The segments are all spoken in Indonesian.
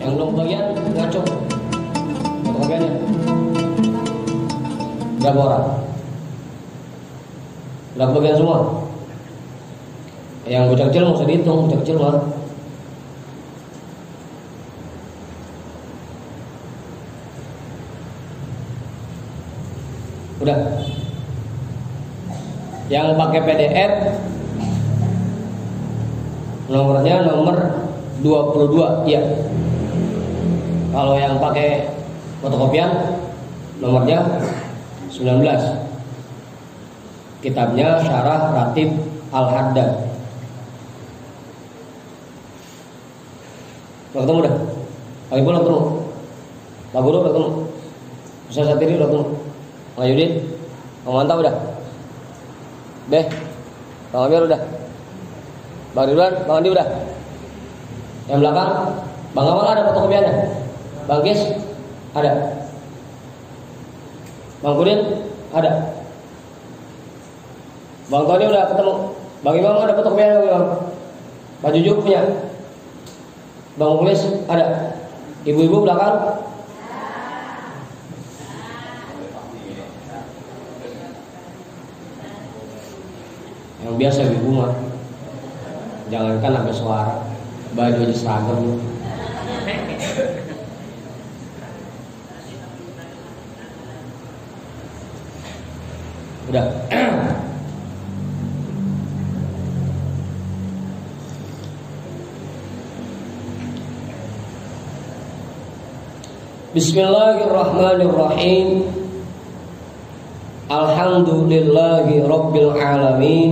Yang belum bagian ngaco. Bagiannya berapa orang? Udah bagian semua. Yang bocah kecil nggak usah dihitung, bocah kecil mah. Udah. Yang pakai PDF nomornya nomor 22, iya. Kalau yang pakai fotokopian nomornya 19. Kitabnya Syarah Ratib Al-Haddad. Udah ketemu dah? Lagi pun udah ketemu? Pak Guru udah ketemu? Ustaz Satiri udah ketemu? Pak Yudin? Pak Mantap udah? Beh? Bang Amir udah? Bang Ridwan? Bang Andi udah? Yang belakang? Bang Amal ada fotokopiannya? Bang Gis? Ada? Bang Kudin? Ada? Bang Tony udah ketemu? Bang Imam ada fotokopiannya Bang Imam? Pak Jujuk punya? Bang Mulis ada? Ibu-ibu belakang? Yang biasa ibu mah jangankan sampai suara, baju aja seragam. Udah. Bismillahirrahmanirrahim. Alhamdulillahi rabbil alamin.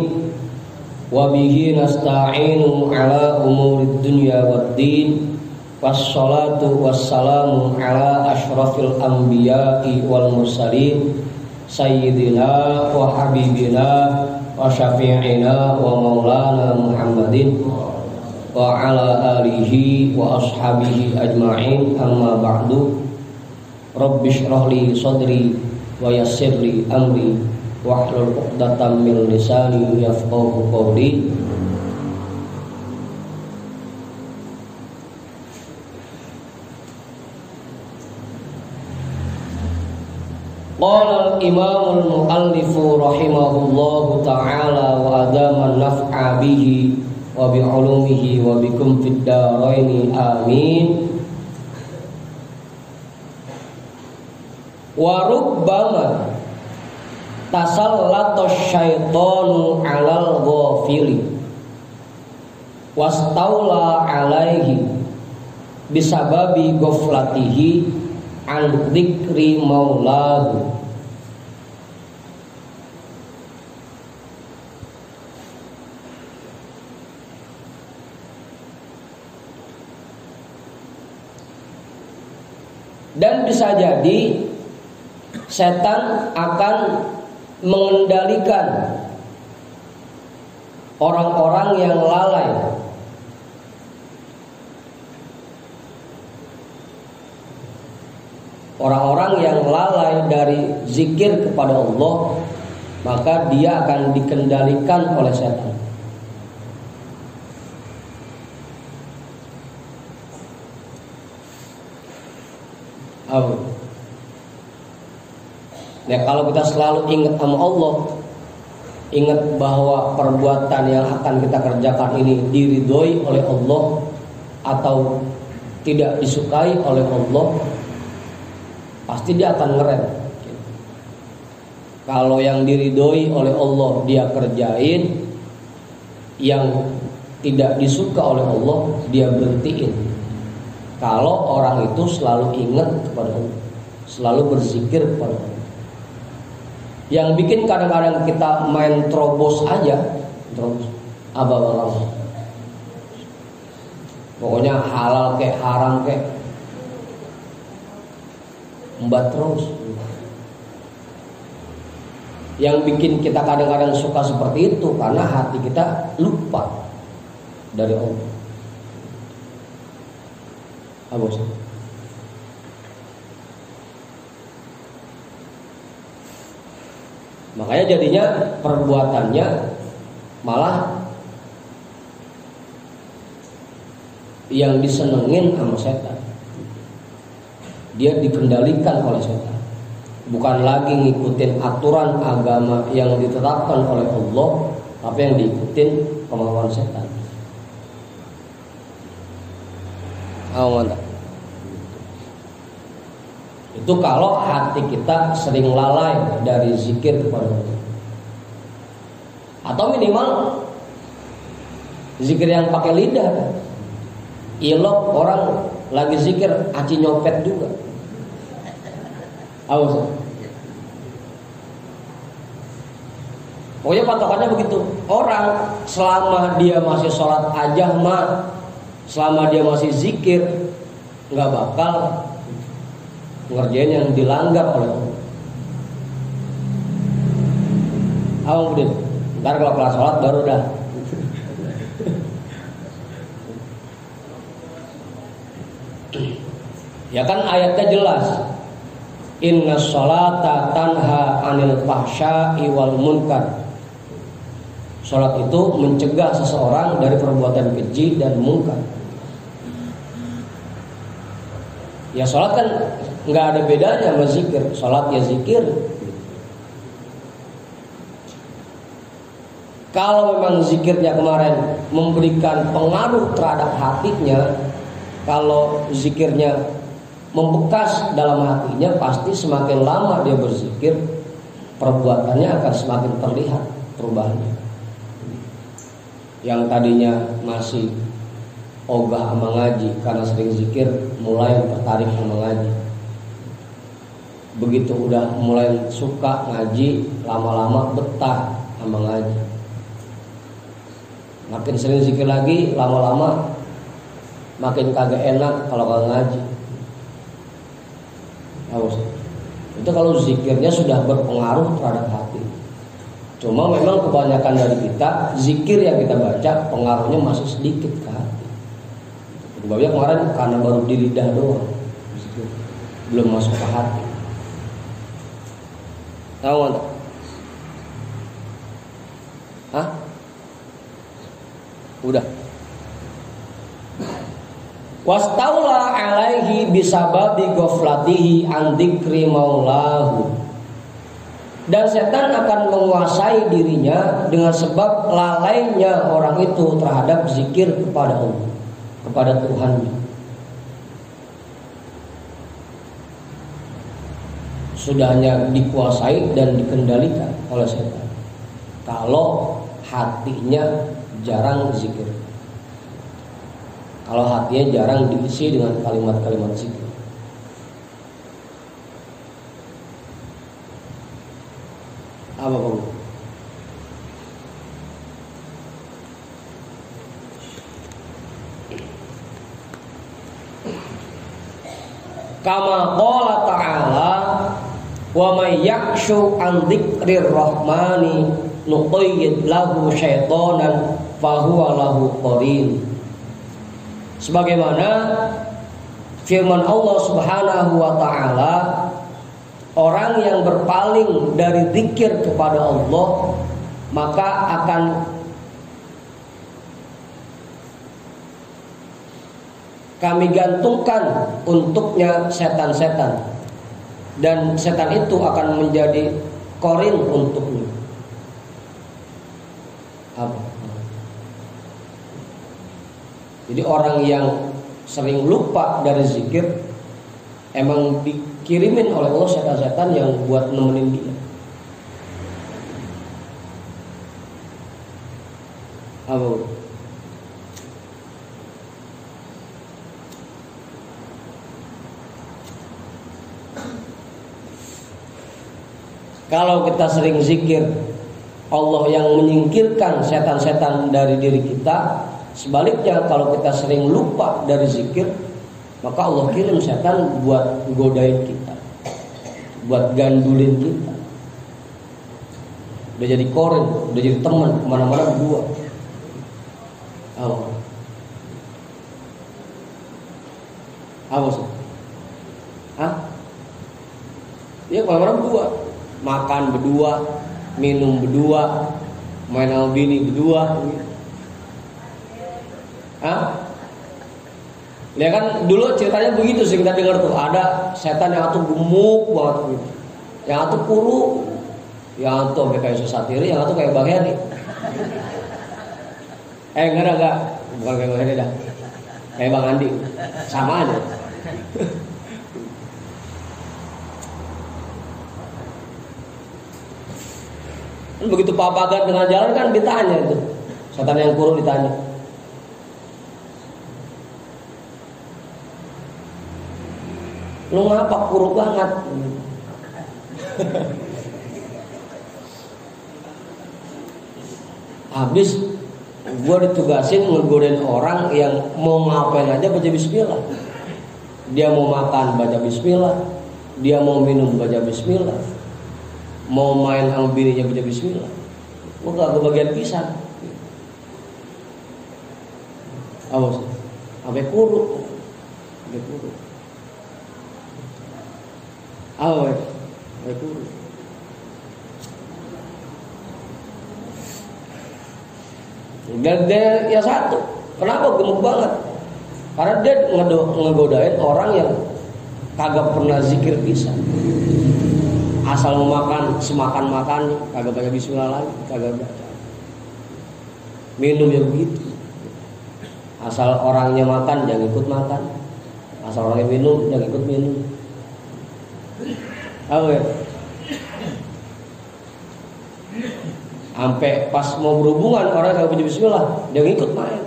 Wa bihi nasta'inu ala umurid dunya waddin. Wassalatu wassalamu ala asyrafil anbiya'i wal mursalin. Sayyidina wa habibina wa syafi'ina wa maulana Muhammadin wa ala alihi wa ashabihi ajma'in. Amma ba'du. Rabbi shrah li sadri wa yassir li amri wahlul 'uqdatam min lisani yafqahu qawli. Qala al-imam al-muallif rahimahullahu ta'ala wa adama naf'a bihi wa bi 'ulumihi wa bikum fid dharaini amin. Wa rubbama tasallata syaitanu 'alal ghafili wastaula 'alaihi bisababi ghaflatihi an dzikri maulahu. Dan bisa jadi setan akan mengendalikan orang-orang yang lalai, orang-orang yang lalai dari zikir kepada Allah, maka dia akan dikendalikan oleh setan. Ya, kalau kita selalu ingat sama Allah, ingat bahwa perbuatan yang akan kita kerjakan ini diridhoi oleh Allah atau tidak disukai oleh Allah, pasti dia akan ngerem. Kalau yang diridhoi oleh Allah dia kerjain, yang tidak disuka oleh Allah dia berhentiin. Kalau orang itu selalu ingat kepada Allah, selalu berzikir kepada Allah. Yang bikin kadang-kadang kita main terobos aja, terobos abang-abang. Pokoknya halal kayak haram kayak embat terus. Yang bikin kita kadang-kadang suka seperti itu karena hati kita lupa dari Allah. Abos. Makanya jadinya perbuatannya malah yang disenengin sama setan. dia dikendalikan oleh setan. Bukan lagi ngikutin aturan agama yang ditetapkan oleh Allah, tapi yang diikutin kemauan setan. Itu kalau hati kita sering lalai dari zikir kepada Allah. Atau minimal zikir yang pakai lidah. Ilok orang lagi zikir aci nyopet juga. Awas. Pokoknya patokannya begitu. Orang selama dia masih sholat aja mah, selama dia masih zikir, nggak bakal ngerjain yang dilanggar oleh Allah. Awang budin. Ntar kalau kelas sholat baru dah. Ya kan ayatnya jelas. Inna sholata tanha anil fahsya'i wal munkar. Sholat itu mencegah seseorang dari perbuatan keji dan munkar. Ya sholat kan nggak ada bedanya sama zikir. Sholat ya zikir. Kalau memang zikirnya kemarin memberikan pengaruh terhadap hatinya, kalau zikirnya membekas dalam hatinya, pasti semakin lama dia berzikir, perbuatannya akan semakin terlihat perubahannya. Yang tadinya masih ogah sama ngaji karena sering zikir, mulai tertarik sama ngaji. Begitu udah mulai suka ngaji, lama-lama betah sama ngaji. Makin sering zikir lagi, lama-lama makin kagak enak kalau kagak ngaji. Itu kalau zikirnya sudah berpengaruh terhadap hati. Cuma memang kebanyakan dari kita, zikir yang kita baca pengaruhnya masih sedikit ke hati. Sebabnya kemarin karena baru di lidah doang, belum masuk ke hati. Tahu nggak? Hah? Udah. Wastaula alaihi bisababi ghaflatihi an dzikri maulahu. Dan setan akan menguasai dirinya dengan sebab lalainya orang itu terhadap zikir kepada Allah, kepada Tuhannya. Sudahnya dikuasai dan dikendalikan oleh setan. Kalau hatinya jarang zikir, kalau hatinya jarang diisi dengan kalimat-kalimat zikir. Apa Pak? Kama qala ta'ala wa may yakshu an dzikrir rahmani nuqayyid lahu syaitonan fahuwa lahu qarin. Sebagaimana firman Allah Subhanahu wa taala, orang yang berpaling dari zikir kepada Allah maka akan kami gantungkan untuknya setan-setan, dan setan itu akan menjadi korin untuknya. Apa? Jadi orang yang sering lupa dari zikir emang dikirimin oleh Allah setan-setan yang buat nemenin dia. Apa? Kalau kita sering zikir, Allah yang menyingkirkan setan-setan dari diri kita. Sebaliknya kalau kita sering lupa dari zikir, maka Allah kirim setan buat godain kita, buat gandulin kita. Udah jadi korin, udah jadi teman, kemana-mana berdua. Apa sih? Hah? Iya, kemana-mana berdua. Makan berdua, minum berdua, main sama bini berdua. Hah? Ya kan dulu ceritanya begitu sih, kita dengar tuh ada setan yang atuh gemuk banget gitu. Yang atuh kuru, yang atuh kayak Susatiri, yang atuh kayak Bang Heri. Enggak, bukan kayak Bang Heri dah. Kayak Bang Andi. Sama aja. Begitu Pak Bagat tengah jalan kan ditanya itu. Setan yang kuru ditanya. Lu ngapa kuru banget? Habis gue ditugasin ngegodain orang yang mau ngapain aja baca bismillah. Dia mau makan baca bismillah, dia mau minum baca bismillah, mau main sama bininya baca bismillah. Gue gak kebagian pisang. Awas, sampai kuru. Awas, sampai kuru. Dan dia ya satu, kenapa gemuk banget? Karena dia ngegodain orang yang kagak pernah zikir pisan. Asal mau makan, semakan makan, kagak baca bismillah lagi, kagak baca. Minum ya begitu. Asal orangnya makan, jangan ikut makan. Asal orangnya minum, jangan ikut minum. Awe. Sampai pas mau berhubungan orang kagak baca bismillah, jangan ikut main.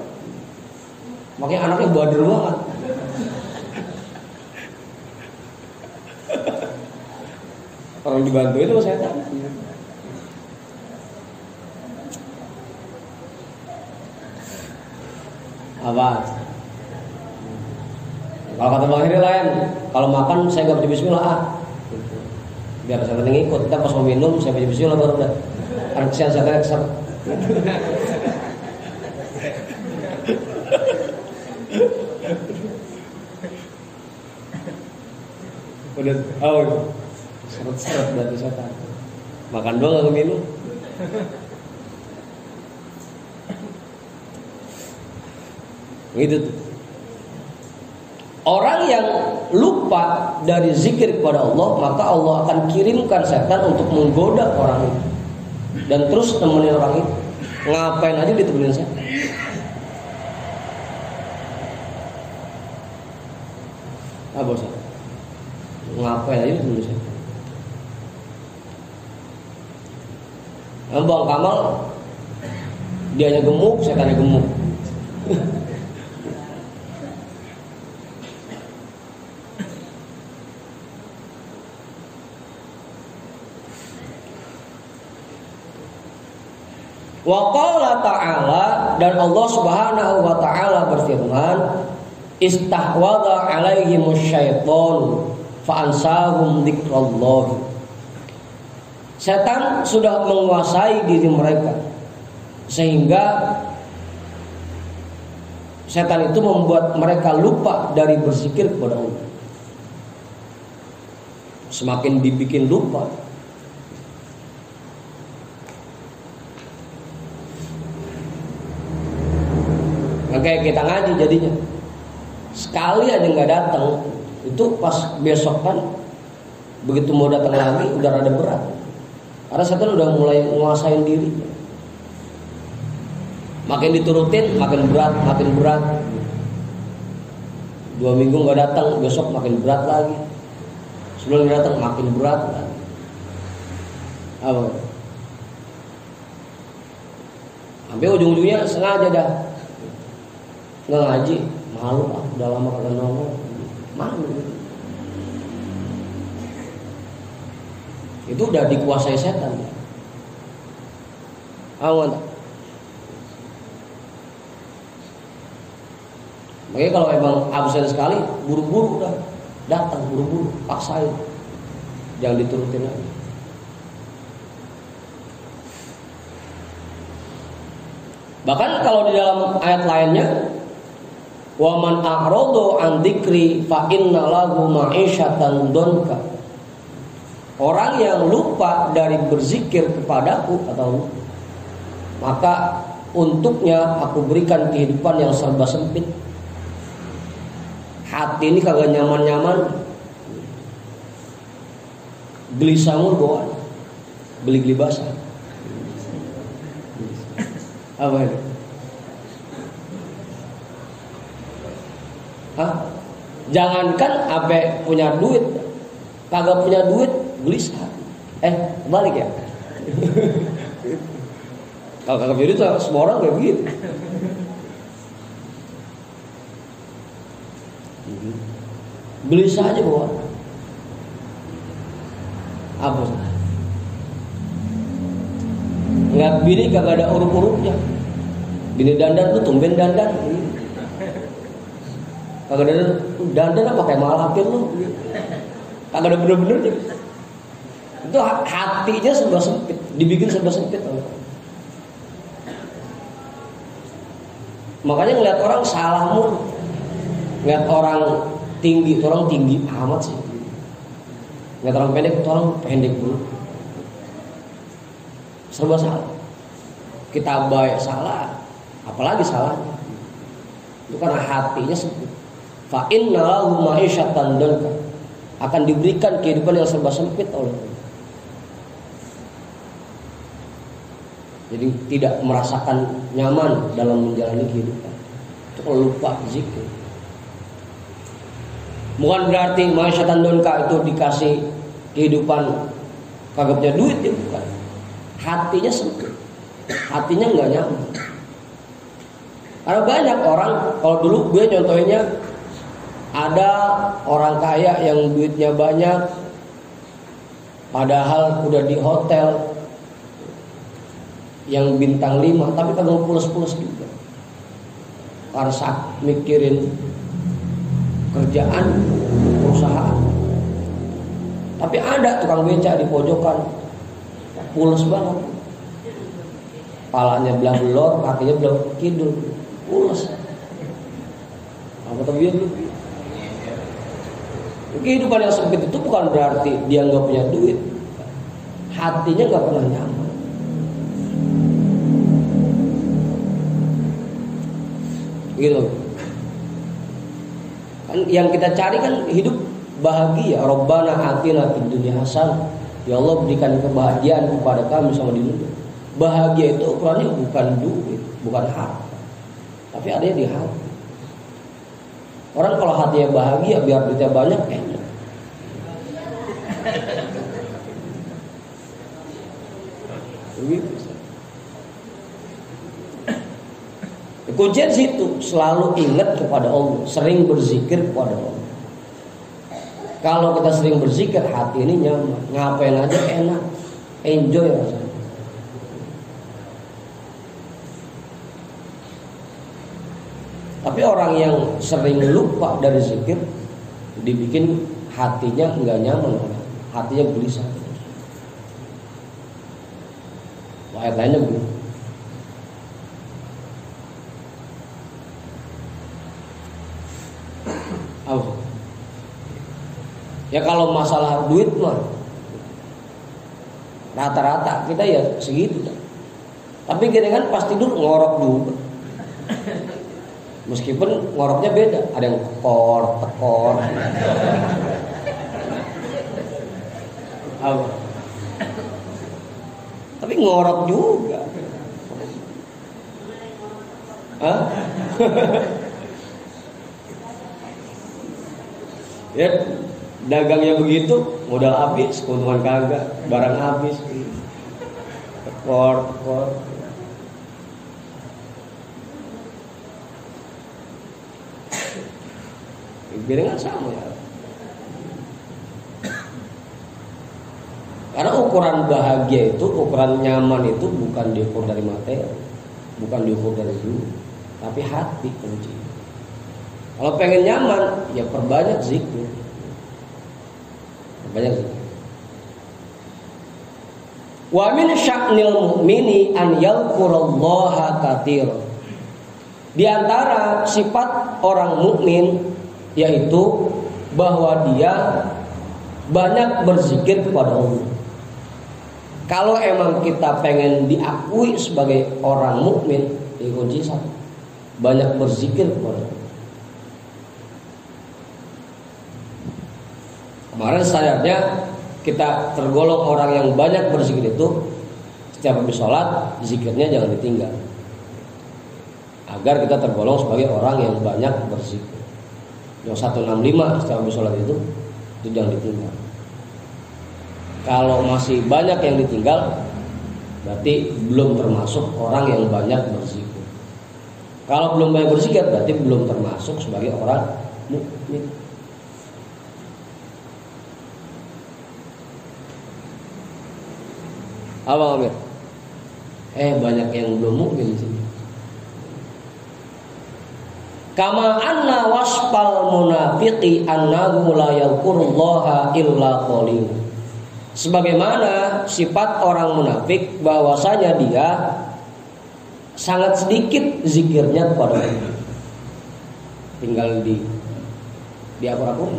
Makanya anaknya bader banget. Orang dibantu itu setan. Apa? Kalau kata Bang Heri lain, kalau makan saya gak baca bismillah biar setan yang ikut. Kita pas mau minum saya baca bismillah baru udah. Karena kesian setan kesel. Udah, seret-seret dari setan. Makan doang gak minum. Gitu tuh. Orang yang lupa dari zikir kepada Allah, maka Allah akan kirimkan setan untuk menggoda orang itu. Dan terus temenin orang itu. Ngapain aja ditemenin setan. Bosan. Ngapain aja ditemenin setan. Bang Kamal dianya gemuk, setannya gemuk. Wa qala ta'ala, dan Allah Subhanahu wa taala berfirman, istahwadha 'alaihimus syaiton fa ansahum dzikrallah. Setan sudah menguasai diri mereka sehingga setan itu membuat mereka lupa dari berzikir kepada Allah. Semakin dibikin lupa, kayak kita ngaji jadinya sekali aja nggak datang, itu pas besok kan begitu mau datang lagi udah rada berat karena setan udah mulai nguasain diri. Makin diturutin makin berat. 2 minggu nggak datang, besok makin berat lagi. Sebelum datang makin berat lagi. Apa? Sampai ujung-ujungnya sengaja dah nggak ngaji, malu ah, udah lama kagak nongol, malu. Itu udah dikuasai setan. Awan. Makanya kalau emang absen sekali, buru-buru udah datang, buru-buru paksain, jangan diturutin lagi. Bahkan kalau di dalam ayat lainnya, wa man a'radu an dzikri fa inna lahu ma'isyatan donka. Orang yang lupa dari berzikir kepadaku, atau maka untuknya aku berikan kehidupan yang serba sempit. hati ini kagak nyaman-nyaman, gelisah mulu bawaan, geli-geli basah. Apa itu? Hah? Jangankan apa punya duit, kagak punya duit gelisah. Balik ya. Kalau kagak punya duit semua orang kayak begitu. Gelisah aja bawaan. Apa? Ngeliat bini kagak ada urut-urutnya. Bini dandan tuh tumben dandan. Kagak ada dandan apa kayak malakir lu. Kagak ada bener-benernya. Itu hatinya serba sempit, dibikin serba sempit. Makanya ngeliat orang salah mulu. Ngeliat orang tinggi amat sih. Ngeliat orang pendek dulu. Serba salah. Kita baik salah, apalagi salahnya. Itu karena hatinya sempit. Fa inna lahu ma'isyatan danka, akan diberikan kehidupan yang serba sempit oleh Allah. Jadi tidak merasakan nyaman dalam menjalani kehidupan. Itu kalau lupa zikir. Bukan berarti ma'isyatan danka itu dikasih kehidupan kagak punya duit, ya bukan. Hatinya sempit, hatinya nggak nyaman. Karena banyak orang, kalau dulu gue contohnya ada orang kaya yang duitnya banyak, padahal udah di hotel yang bintang 5, tapi kagak pules-pules juga. Karena mikirin kerjaan, perusahaan. Tapi ada tukang beca di pojokan, pules banget. Palanya belah belor, kakinya belah kidul, pules. Apa tadi dulu? Kehidupan yang sempit itu bukan berarti dia nggak punya duit, hatinya nggak pernah nyaman. Gitu. Kan yang kita cari kan hidup bahagia. Rabbana atina fid dunya hasanah. Ya Allah, berikan kebahagiaan kepada kami sama di dunia. Bahagia itu ukurannya bukan duit, bukan harta, tapi adanya di hati. Orang kalau hatinya bahagia, biar duitnya banyak enak. Kuncian situ, selalu ingat kepada Allah, sering berzikir kepada Allah. Kalau kita sering berzikir, hati ini nyaman, ngapain aja enak, enjoy rasanya. Tapi orang yang sering lupa dari zikir, dibikin hatinya nggak nyaman, hatinya gelisah. Ayat lainnya begitu. Ya kalau masalah duit mah rata-rata kita ya segitu. Tapi gini kan pasti dulu ngorok juga. Meskipun ngoroknya beda, ada yang tekor. Tapi ngorok juga. Hah? Ya, dagangnya begitu, modal habis, keuntungan kagak, barang habis. Tekor. Biarin sama ya. Karena ukuran bahagia itu, ukuran nyaman itu bukan diukur dari materi, bukan diukur dari duit, tapi hati kunci. Kalau pengen nyaman, ya perbanyak zikir. Wa min sya'nil mu'mini an yadhkurallaha katsiran. Di antara sifat orang mukmin yaitu bahwa dia banyak berzikir kepada Allah. Kalau emang kita pengen diakui sebagai orang mukmin, kunci satu, banyak berzikir kepada Allah. Kemarin sadarnya kita tergolong orang yang banyak berzikir itu, setiap habis sholat zikirnya jangan ditinggal, agar kita tergolong sebagai orang yang banyak berzikir. Yang 165 setiap habis sholat itu jangan ditinggal. Kalau masih banyak yang ditinggal, berarti belum termasuk orang yang banyak berzikir. Kalau belum banyak berzikir, berarti belum termasuk sebagai orang mukmin. Apa Amir? Banyak yang belum mukmin sih. Kama anna wasfal munafiqi annahu la yadhkurullaha illa qalil. Sebagaimana sifat orang munafik bahwasanya dia sangat sedikit zikirnya kepada Allah. Tinggal di akur-akur.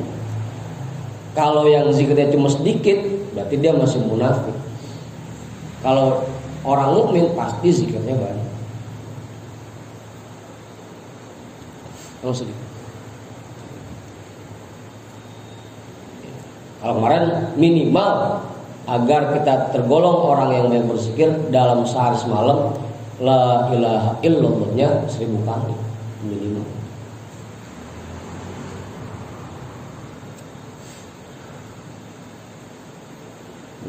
Kalau yang zikirnya cuma sedikit, berarti dia masih munafik. Kalau orang mukmin pasti zikirnya banyak. Kalau sedikit. Kalau kemarin minimal agar kita tergolong orang yang banyak berzikir dalam sehari semalam la ilaha illallahnya 1000 kali minimal.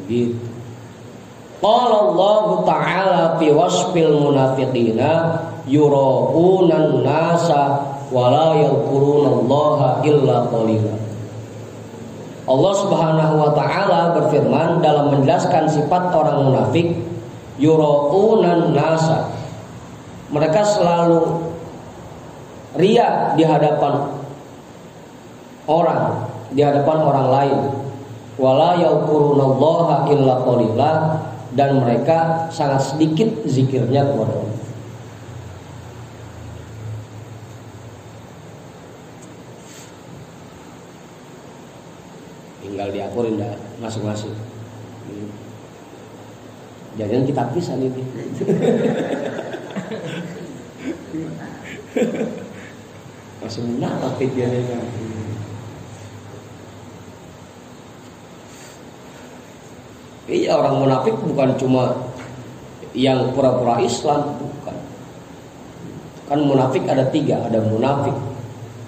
Begitu. Qala Allah Ta'ala fi wasfil munafiqina yura'unan nasa wa la yadhkurunallaha illa qalila. Allah Subhanahu wa Ta'ala berfirman dalam menjelaskan sifat orang munafik, yura'unan nasa. Mereka selalu riya di hadapan orang, di hadapan orang lain. Wala yadhkurunallaha illa qalila, dan mereka sangat sedikit zikirnya kepada Allah. Tinggal diakurin dah masing-masing. Jangan kita pisah nih. Masih munafik dia nih. Iya, orang munafik bukan cuma yang pura-pura Islam, bukan. Kan munafik ada 3, ada munafik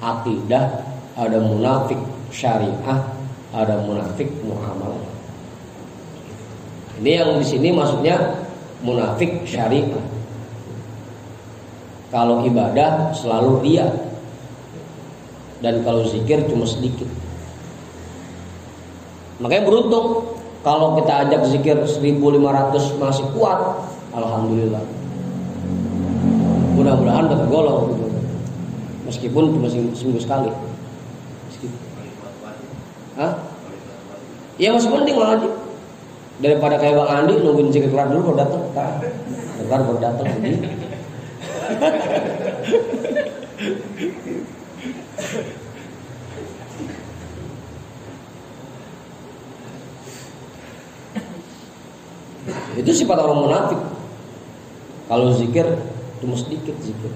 akidah, ada munafik syariah, ada munafik muamalah. Ini yang di sini maksudnya munafik syariah. Kalau ibadah selalu riya, dan kalau zikir cuma sedikit. Makanya beruntung kalau kita ajak zikir 1500 masih kuat, alhamdulillah. Mudah-mudahan tergolong gitu. Meskipun cuma seminggu sekali. Ya masih penting malah aja. Daripada kayak Bang Andi nungguin zikir kelar dulu baru datang. Bentar baru datang lagi. Itu sifat orang munafik. Kalau zikir cuma sedikit zikir.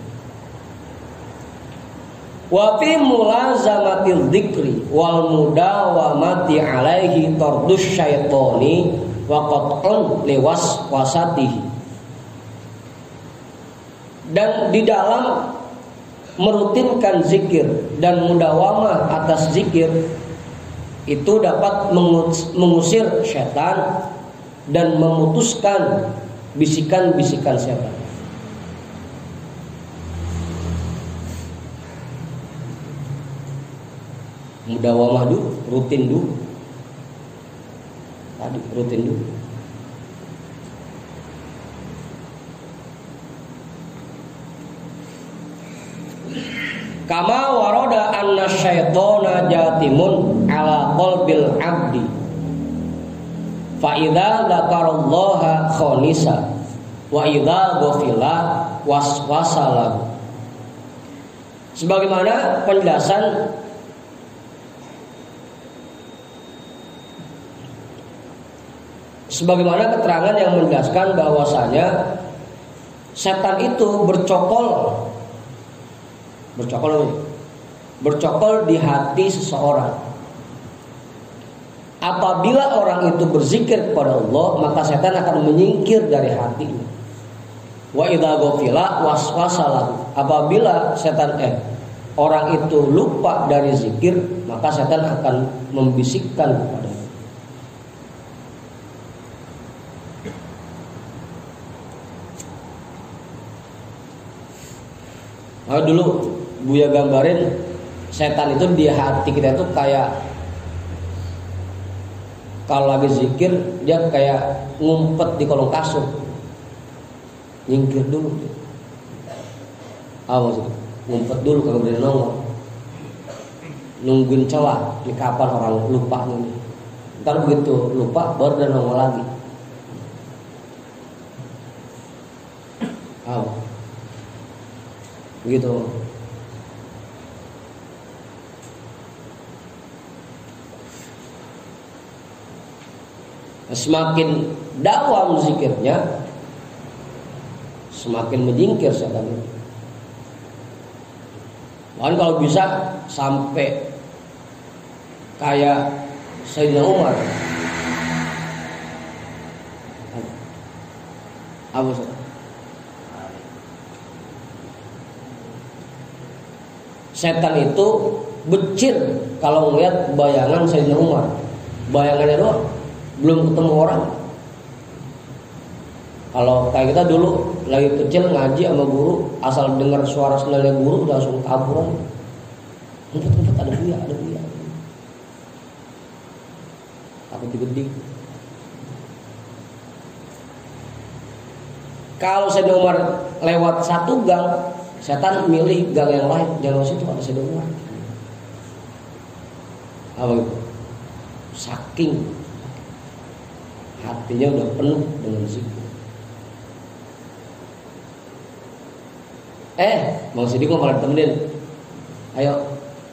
Wa fi mulazamatil dzikri wal mudawamati alaihi tardus syaitani wa qat'un liwaswasatihi. Dan di dalam merutinkan zikir dan mudawamah atas zikir itu dapat mengusir syaitan dan memutuskan bisikan-bisikan setan. Mudawamah dulu, rutin dulu. Tadi rutin dulu. Kama waroda anna syaitona jatimun ala qalbil abdi. Fa idza dzakarallaha khonisa wa idza ghafila waswasalahu. Sebagaimana penjelasan sebagaimana keterangan yang menjelaskan bahwasanya setan itu bercokol di hati seseorang Apabila orang itu berzikir kepada Allah, maka setan akan menyingkir dari hatinya. Wa idza ghafila waswasalahu. Apabila orang itu lupa dari zikir, maka setan akan membisikkan kepadanya. Nah, dulu Buya gambarin setan itu di hati kita itu kayak kalau lagi zikir dia kayak ngumpet di kolong kasur, nyingkir dulu. Apa maksudnya? Ngumpet dulu kalau berani nongol, nungguin celah di kapan orang lupa nih. Ntar begitu lupa baru dia nongol lagi. Apa? Begitu. Semakin dalam zikirnya, semakin menyingkir setan itu. Bahkan kalau bisa sampai kayak Sayyidina Umar. Apa sih? Setan itu becir kalau melihat bayangan Sayyidina Umar. Bayangannya doang, belum ketemu orang. Kalau kayak kita dulu lagi kecil ngaji sama guru, asal dengar suara sendalnya guru udah langsung kabur aja. Ngumpet ada buaya. Takut digeding. Kalau Sayyidina Umar lewat satu gang, setan milih gang yang lain, jangan situ ada Sayyidina Umar. Apa itu? Saking hatinya udah penuh dengan zikir. Bang Sidik mau malah temenin. Ayo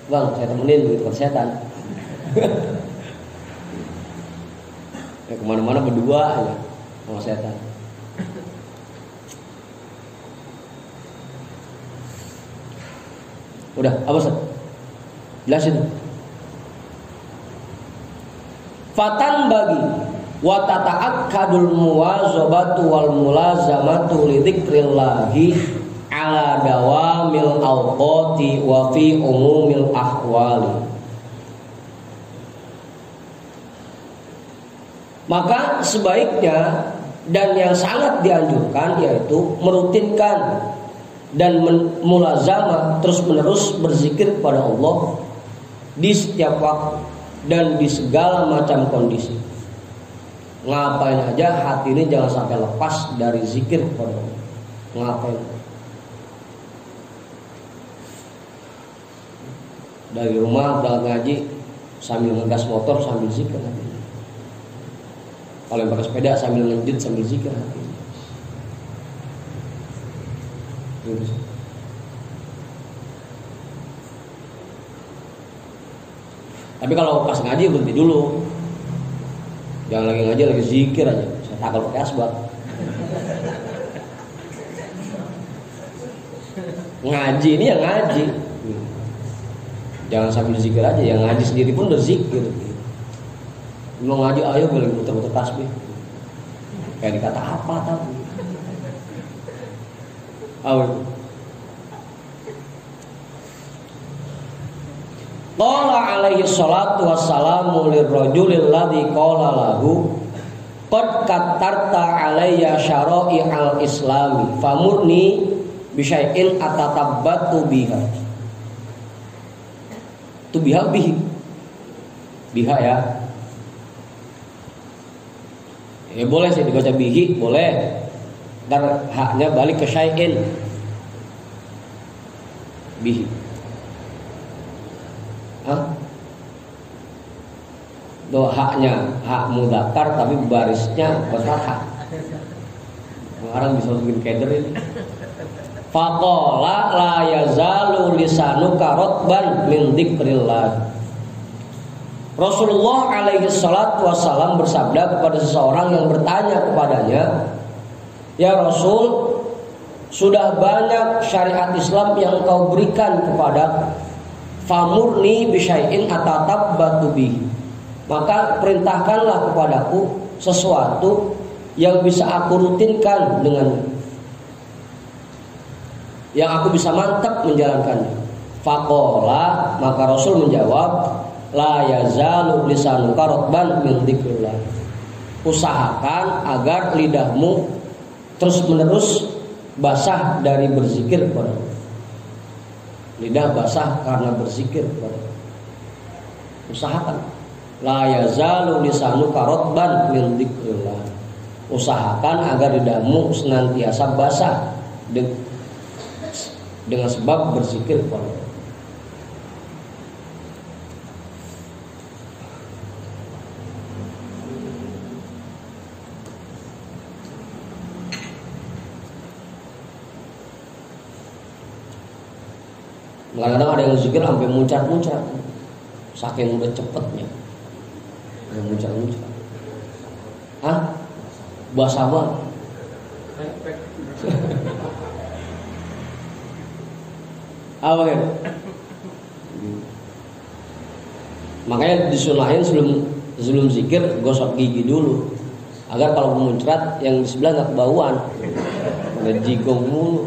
bang, saya temenin begitu setan. Ya kemana-mana berdua aja sama setan. Udah, apa Ustaz? Jelasin. Fatan bagi wa tata'akkadul muwazabatu wal mulazamatu li dzikrillahi ala dawamil awqati wa fi umumil ahwali. Maka sebaiknya dan yang sangat dianjurkan yaitu merutinkan dan mulazamah terus-menerus berzikir kepada Allah di setiap waktu dan di segala macam kondisi. Ngapain aja hati ini jangan sampai lepas dari zikir kepada Allah. Ngapain? Dari rumah berangkat ngaji sambil ngegas motor sambil zikir hati. Kalau yang pakai sepeda sambil ngejet sambil zikir hati. Tapi kalau pas ngaji berhenti dulu. Jangan lagi ngaji lagi zikir aja. Saya takal pakai asbak. Ngaji ini yang ngaji. Jangan sambil zikir aja, yang ngaji sendiri pun udah zikir. Mau ngaji ayo gue lagi muter-muter tasbih. Kayak dikata apa tahu. Qala alaihi salatu wassalamu lirrajulil ladzi qala lahu qad kattarta alayya syara'i al-islami famurni bisyai'in atatabbatu biha. Tu biha biha ya. Ya boleh sih dibaca bihi, boleh. Dan haknya balik ke syai'in. Bihi. Haknya hak mudzakkar tapi barisnya berfathah. Orang bisa bikin keder ini. Faqala la yazalu lisanuka ratban min dzikrillah. Rasulullah alaihi salatu wassalam bersabda kepada seseorang yang bertanya kepadanya, "Ya Rasul, sudah banyak syariat Islam yang kau berikan kepada famurni bisyai'in atatabbatu bihi." maka perintahkanlah kepadaku sesuatu yang bisa aku rutinkan dengan, yang aku bisa mantap menjalankannya. Faqala, maka Rasul menjawab, la yazalu lisanuka ratban min dzikrillah. Usahakan agar lidahmu terus menerus basah dari berzikir kepada Allah. Lidah basah karena berzikir kepada Allah. Usahakan. La yazalu lisanuka ratban min dzikrillah. Usahakan agar lidahmu senantiasa basah dengan sebab berzikir kepada Allah. Kadang-kadang ada yang zikir sampai muncrat-muncrat, saking udah cepetnya. Yang muncrat-muncrat. Hah? Bahasa apa? Apa kan? Makanya disunahin sebelum zikir gosok gigi dulu, agar kalau muncrat yang di sebelah nggak kebauan. Ada jigong mulu.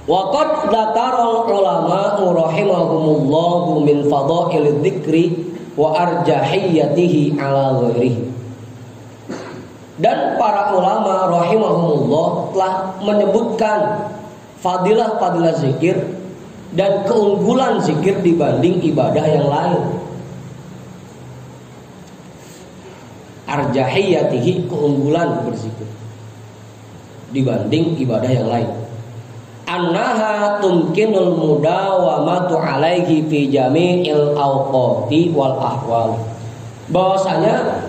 Waqad dzakara ulama rahimahumullahu min fadailid dzikri wa arjahiyatihi ala ghairihi. Dan para ulama rahimahumullah telah menyebutkan fadilah-fadilah zikir dan keunggulan zikir dibanding ibadah yang lain. Arjahiyatihi, keunggulan berzikir dibanding ibadah yang lain. Annaha tumkinul mudawamatu alaihi fi jami'il awqati wal ahwal. Bahwasanya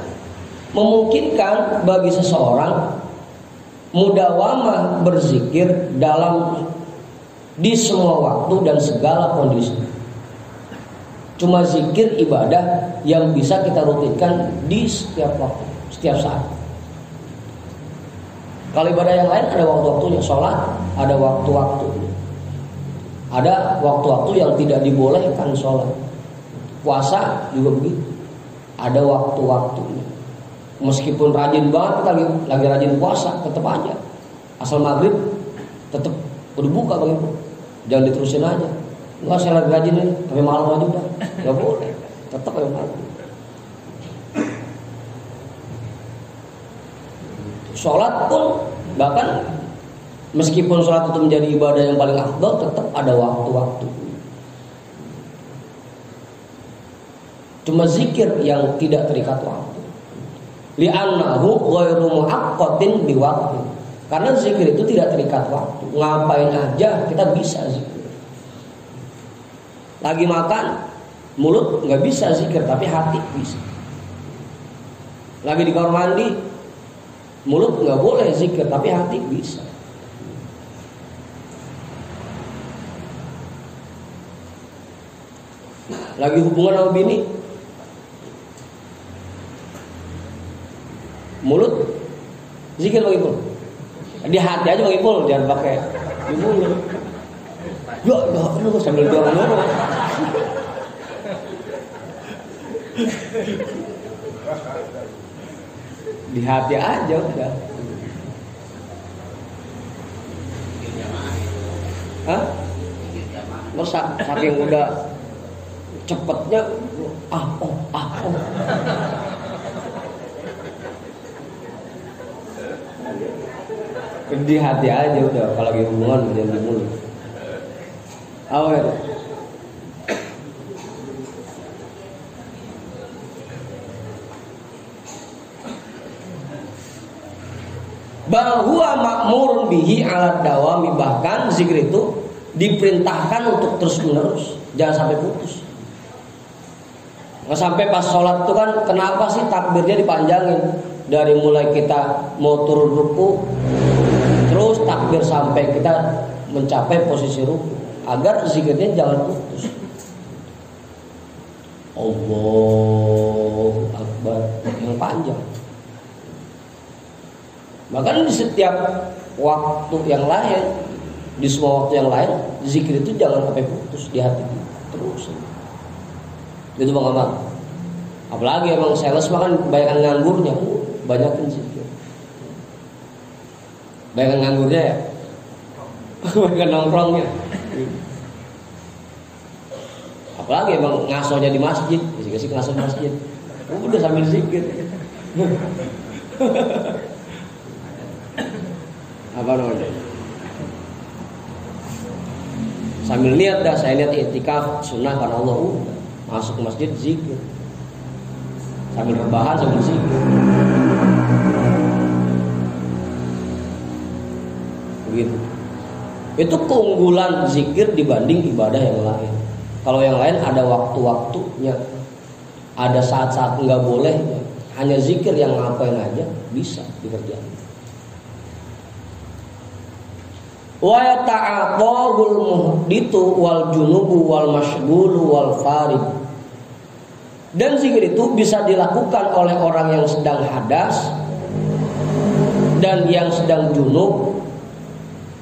memungkinkan bagi seseorang mudawamah berzikir di semua waktu dan segala kondisi. Cuma zikir ibadah yang bisa kita rutinkan di setiap waktu, setiap saat. Kalau ibadah yang lain ada waktu-waktunya, sholat ada waktu-waktunya, ada waktu-waktu yang tidak dibolehkan sholat, puasa juga begitu, ada waktu-waktunya. Meskipun rajin banget kita lagi rajin puasa, tetap aja asal maghrib tetap udah buka begitu, jangan diterusin aja. Enggak, saya lagi rajin nih sampai malam aja udah, nggak boleh, tetap sampai malam. Sholat pun bahkan meskipun sholat itu menjadi ibadah yang paling afdal, tetap ada waktu-waktu. Cuma zikir yang tidak terikat waktu. Li'annahu ghairu mu'aqqatin biwaqti. Karena zikir itu tidak terikat waktu. Ngapain aja kita bisa zikir. Lagi makan, mulut nggak bisa zikir, tapi hati bisa. Lagi di kamar mandi, mulut nggak boleh zikir, tapi hati bisa. Lagi hubungan sama bini, mulut zikir Bang Ipul. Di hati aja Bang Ipul, jangan pakai di mulut. Ya, lu sambil dorong-dorong. Di hati aja udah. Hah? Masa saking udah cepetnya oh. Di hati aja udah, kalau lagi hubungan jangan di mulut. Awet. Bahwa makmurun bihi alat dawami, bahkan zikir itu diperintahkan untuk terus menerus, jangan sampai putus. Nggak sampai pas sholat itu kan, kenapa sih takbirnya dipanjangin dari mulai kita mau turun ruku terus takbir sampai kita mencapai posisi ruku, agar zikirnya jangan putus. Allahu Akbar yang panjang. Bahkan di setiap waktu yang lain di semua waktu yang lain, zikir itu jangan sampai putus di hati terus. Itu Bang Amal. Apalagi emang sales makan banyakan nganggurnya, banyakin zikir. Banyakan nganggurnya ya, banyakan nongkrongnya. Apalagi emang ngasonya di masjid, sih ngaso di masjid. Udah sambil zikir. Apa namanya? Sambil lihat dah, saya lihat i'tikaf sunnah karena Allah, masuk ke masjid zikir. Sambil rebahan sambil zikir. Begitu. Itu keunggulan zikir dibanding ibadah yang lain. Kalau yang lain ada waktu-waktunya, ada saat-saat nggak boleh, hanya zikir yang ngapain aja bisa dikerjakan. Wa yata'aqabul muhditu wal junubu wal mashghulu wal farid. Dan zikir itu bisa dilakukan oleh orang yang sedang hadas dan yang sedang junub,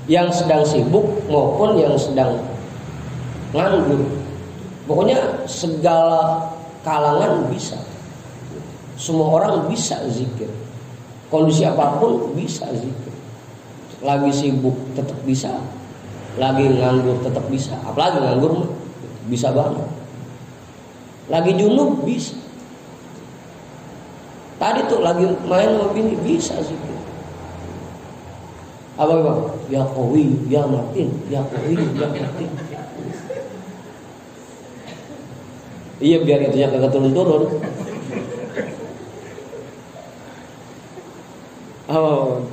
yang sedang sibuk maupun yang sedang nganggur. Pokoknya segala kalangan bisa. Semua orang bisa zikir. Kondisi apapun bisa zikir. Lagi sibuk tetap bisa, lagi nganggur tetap bisa. Apalagi nganggur bisa banget. Lagi junub bisa. Tadi tuh lagi main sama bini bisa zikir. Apa bang? Ya Qawi, ya Matin, ya Qawi, ya Matin. Iya biar itunya kagak turun-turun. Oh.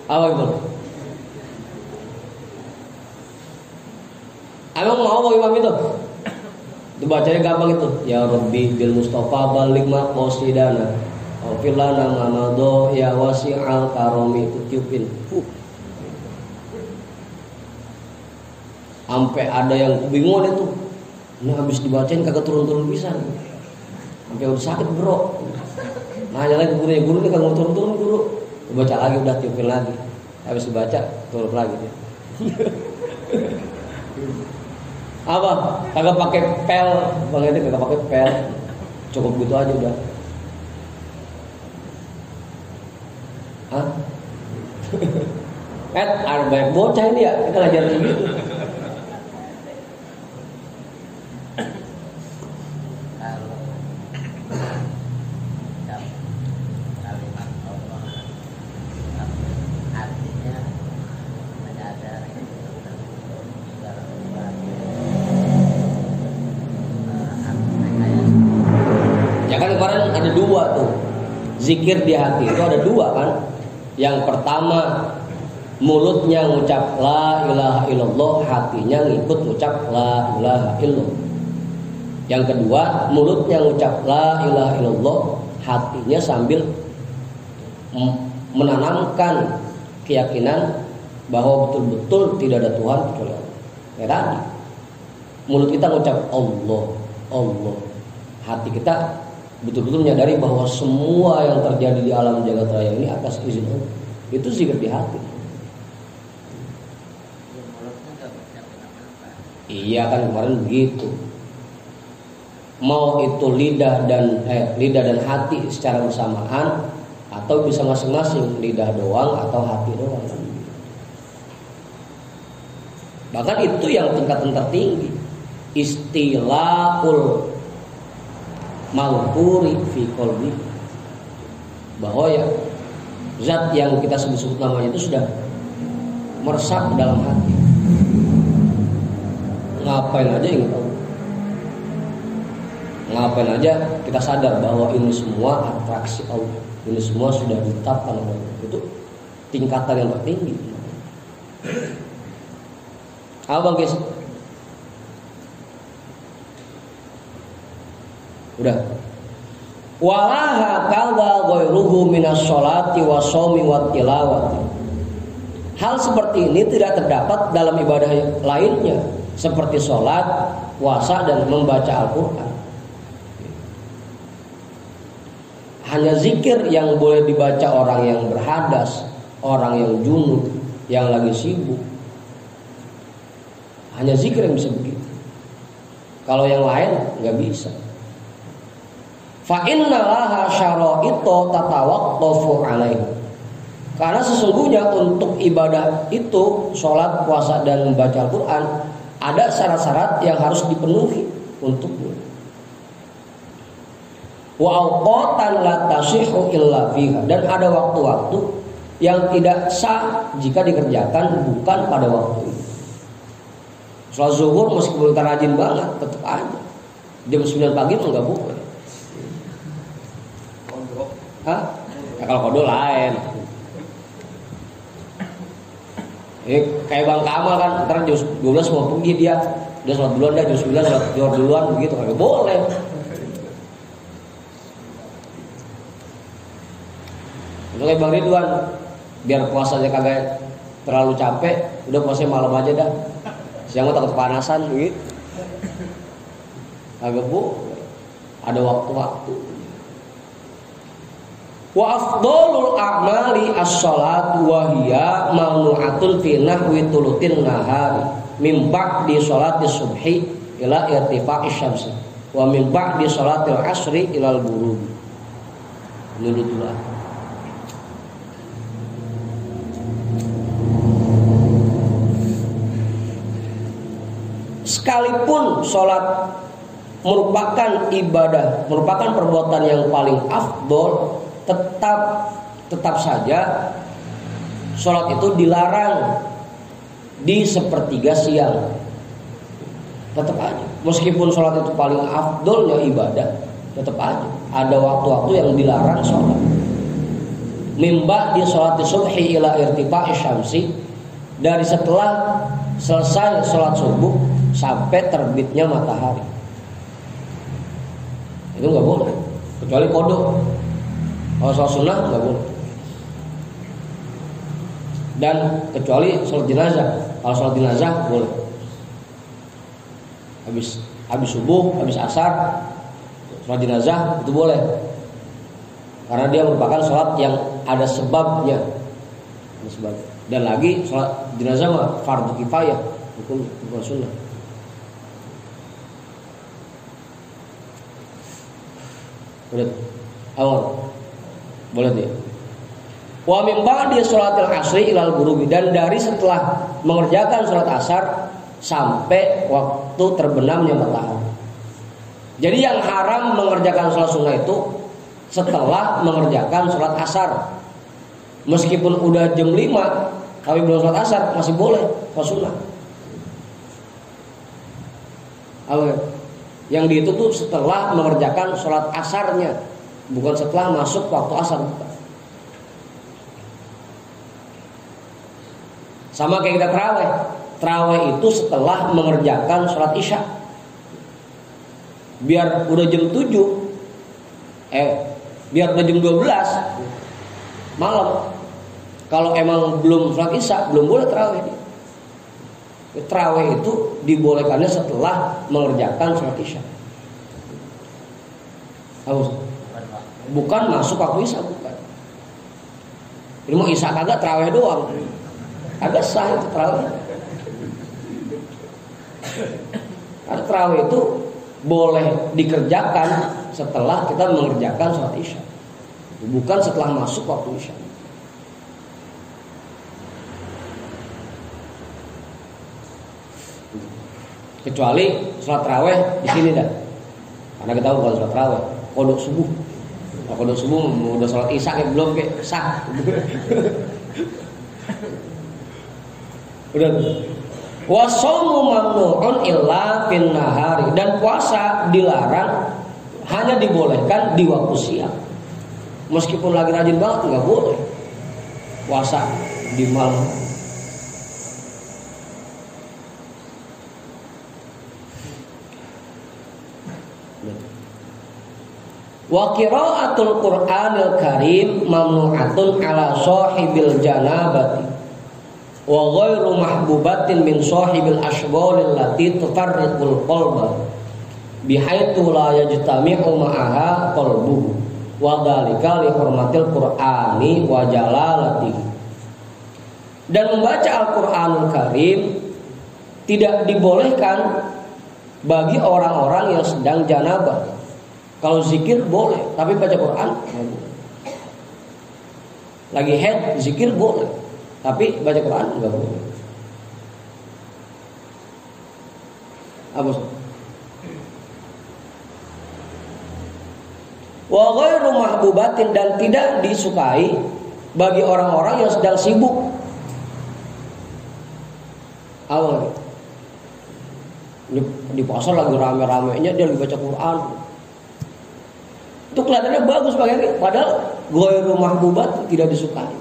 Apa itu? Emang mau Bang Imam itu? Dibacanya gampang itu. Ya Rabbi bil Mustafa balik maqasidana. Aufilana mamado ya wasi'al karomi, itu tiupin. Sampai ada yang bingung itu. Nah habis dibacain kagak turun-turun bisa. Sampai udah sakit bro. Nanya lagi gurunya, guru ini kagak turun-turun guru. Baca lagi udah tiupin lagi. Habis dibaca turun lagi dia. Apa? Kagak pakai pel, Bang Edi kagak pakai pel. Cukup gitu aja udah. Hah? Ada banyak bocah ini ya, kita ngajarin gitu. Ada dua tuh zikir di hati itu ada dua kan. Yang pertama mulutnya ngucap la ilaha illallah, hatinya ngikut ngucap la ilaha illallah. Yang kedua mulutnya ngucap la ilaha illallah, hatinya sambil menanamkan keyakinan bahwa betul-betul tidak ada Tuhan kecuali Allah. Ya tadi mulut kita ngucap Allah, Allah, hati kita betul-betul menyadari bahwa semua yang terjadi di alam jagat raya ini atas izin Allah. Itu zikir di hati. Iya kan kemarin begitu. Mau itu lidah dan hati secara bersamaan atau bisa masing-masing, lidah doang atau hati doang. Bahkan itu yang tingkatan tertinggi. Istilahul Malkuri fi qalbi, bahwa ya zat yang kita sebut-sebut namanya itu sudah meresap dalam hati. Ngapain aja ingat Allah, ngapain aja kita sadar bahwa ini semua atraksi Allah, ini semua sudah ditetapkan oleh Allah. Itu tingkatan yang tertinggi. Apa guys? Udah. Walaha kadza ghairuhu minas sholati washomi wat tilawati. Hal seperti ini tidak terdapat dalam ibadah lainnya seperti sholat, puasa dan membaca Al-Quran. hanya zikir yang boleh dibaca orang yang berhadas, orang yang junub, yang lagi sibuk. Hanya zikir yang bisa begitu. Kalau yang lain nggak bisa. Fa innallaha syara'ita tatawaqqafu 'alaihi. Karena sesungguhnya untuk ibadah itu, sholat, puasa dan membaca Al-Quran, ada syarat-syarat yang harus dipenuhi untuknya. Wa awqatan la tasihhu illa fiha, dan ada waktu-waktu yang tidak sah jika dikerjakan bukan pada waktu itu. Sholat zuhur meskipun kita rajin banget tetap aja jam 9 pagi mah nggak boleh. Hah? Ya, kalau kodo lain. Kayak Bang Kamal kan, ntar jam 12 mau pergi dia, udah sholat duluan dah, jam 9 sholat zuhur duluan begitu, nggak boleh. Untuk kayak Bang Ridwan, biar puasanya kagak terlalu capek, udah puasanya malam aja dah. Siang mah takut kepanasan gitu. Agak bu, ada waktu-waktu. Wa afdhalul a'mali as-shalatu wa hiya mamnu'atun fi nahwi tulutin nahari min ba'di sholati subhi ila irtifa'is syamsi wa min ba'di sholatil asri ilal ghurub. Menurutlah sekalipun sholat merupakan ibadah, merupakan perbuatan yang paling afdol, tetap saja sholat itu dilarang di sepertiga siang. Tetap aja, meskipun sholat itu paling afdolnya ibadah, tetap aja ada waktu-waktu yang dilarang sholat. Mimba di sholat subhi ila irtifa'is syamsi, dari setelah selesai sholat subuh sampai terbitnya matahari. Itu nggak boleh, kecuali kodok. Kalau sholat sunnah nggak boleh. Dan kecuali sholat jenazah. Kalau sholat jenazah boleh. Habis subuh, habis asar, sholat jenazah itu boleh. Karena dia merupakan sholat yang ada sebabnya. Dan lagi sholat jenazah mah fardu kifayah, bukan sunnah. Udah awal boleh dia. Wa min ba'di sholatil asri ilal ghurubi, dan dari setelah mengerjakan sholat asar sampai waktu terbenamnya matahari. Jadi yang haram mengerjakan sholat sunnah itu setelah mengerjakan sholat asar. Meskipun udah jam 5 tapi belum sholat asar masih boleh sholat sunnah. Yang dihitung tuh setelah mengerjakan sholat asarnya, bukan setelah masuk waktu asar. Sama kayak kita terawih. Terawih itu setelah mengerjakan sholat isya. Biar udah jam 7, biar udah jam 12 malam, kalau emang belum sholat isya belum boleh terawih. Terawih itu dibolehkannya setelah mengerjakan sholat isya. Bukan masuk waktu isya, bukan. Ini mau isya kagak, terawih doang. Agak sah itu terawih. Karena terawih itu boleh dikerjakan setelah kita mengerjakan sholat isya, bukan setelah masuk waktu isya. Kecuali sholat tarawih di sini dah, karena kita bukan sholat tarawih, kodok subuh. Nah, kodok subuh udah sholat isya belum sah. Udah. Wa shaumu mamnu'un illa fin nahari, dan puasa dilarang, hanya dibolehkan di waktu siang. Meskipun lagi rajin banget nggak boleh puasa di malam. Wa qira'atul Qur'anil Karim mamnu'atun ala sahibil janabati wa ghairu mahbubatin min sahibil ashghalil lati tufarriqul qalba bihaitsu la yajtami'u ma'aha qalbuhu wa dzalika li hurmatil Qur'ani wa jalalatihi. Dan membaca Al-Qur'anul Karim tidak dibolehkan bagi orang-orang yang sedang janabah. Kalau zikir boleh, tapi baca Quran lagi haid zikir boleh, tapi baca Quran enggak boleh. Apa? Wa ghairu mahbubatin, dan tidak disukai bagi orang-orang yang sedang sibuk. Awal di pasar lagi rame-ramenya dia lagi baca Quran. Itu kelihatannya bagus bagaimana, padahal ghairu mahbubat, tidak disukai.